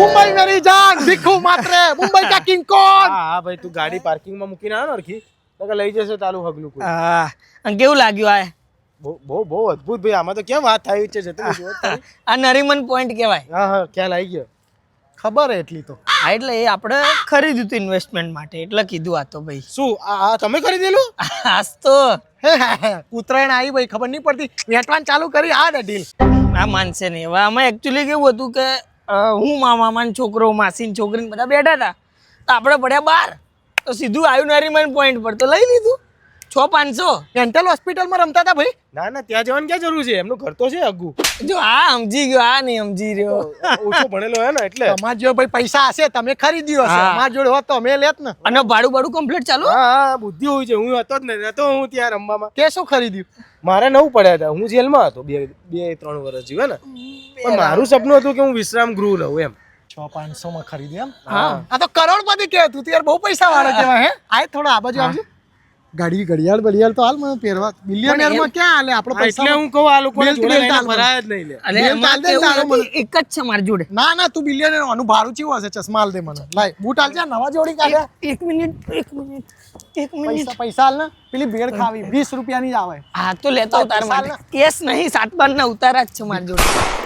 मुंबई मेरी जान भीखू मात्रे मुंबई का किंग कोण હા ભાઈ તું ગાડી પાર્કિંગમાં મૂકીને આવ ને અરખી તો લઈ જશે તારું હગલું કોઈ અને કેવું લાગ્યું આ બહુ બહુ બહુ અદ્ભુત ભાઈ આમાં તો કેમ વાત થઈ છે જતું જો આ નરીમન પોઈન્ટ કહેવાય હા હા ખ્યાલ આવી ગયો ખબર હે એટલી તો હા એટલે એ આપણે ખરીદ્યું હતું ઇન્વેસ્ટમેન્ટ માટે એટલે કીધું આ તો ભાઈ શું આ તમે ખરીદેલું આજ તો ઉત્તરાયણ આવી ભાઈ ખબર નહીં પડતી વેચવાનું ચાલુ કરી આ ને ડીલ આ માનશે નહીં હવે આમાં એકચ્યુઅલી કેવું હતું કે હું મામાનો છોકરો માસીની છોકરીને બધા બેઠા હતા તો આપણે પડ્યા બહાર તો સીધું આવ્યું નરીમન પોઈન્ટ પર તો લઈ લીધું 6,500 મેન્ટલ હોસ્પિટલમાં રમતા હતા ભાઈ ના ના ત્યાં જવાની ક્યાં જરૂર છે એમનું ઘર તો છે અગુ જો આ સમજી ગયો આ નહીં સમજી રહ્યો ઓછો ભણેલો હે ને એટલે તમાર જો ભાઈ પૈસા હશે તમે ખરીદ્યું હશે હા. અમાર જોડે હોત તો અમે લેત ને અને ભાડું કમ્પ્લીટ ચાલુ હા હા બુદ્ધિ હોય છે હું હતો જ નહીં નતો હું ત્યાં રમવામાં તે શું ખરીદ્યું મારે 9 પડ્યા હતા હું જેલમાં હતો 2-3 વર્ષ જીવે ને પણ મારું સપનું હતું કે હું વિશ્રામ ગૃહ લઉં એમ 6,500 માં ખરીદ્યું એમ હા આ તો કરોડપતિ કે તું યાર બહુ પૈસા વાળા કેવા હે આય થોડો આ બાજુ આવજો ગાડી ઘડિયાળ તો હાલ મને પહેરવા બિલિયનર માં ક્યાં હાલે આપણો હા, પૈસા એટલે હું કહું આ લોકોને બેલ્ટ જોડે લઈને બેલ્ટ ફરાય જ નહીં લે અને બેલ એમાં ચાલ દે કેવું તારો હતું, એક જ છે મારી જોડે ના તું બિલિયનર આનું ભાડું ચેવું હશે ચશ્મા હાલ દે મને લાય બૂટ હાલ છે નવા જોડી કાઢ્યા એક મિનિટ પૈસા હાલ ને પેલી ભેળ ખાવી 20 રૂપિયાની જ આવે હા તો લેતો તાર માટે કેસ નહીં 7,500 ના ઉતારા જ છે મારી જોડે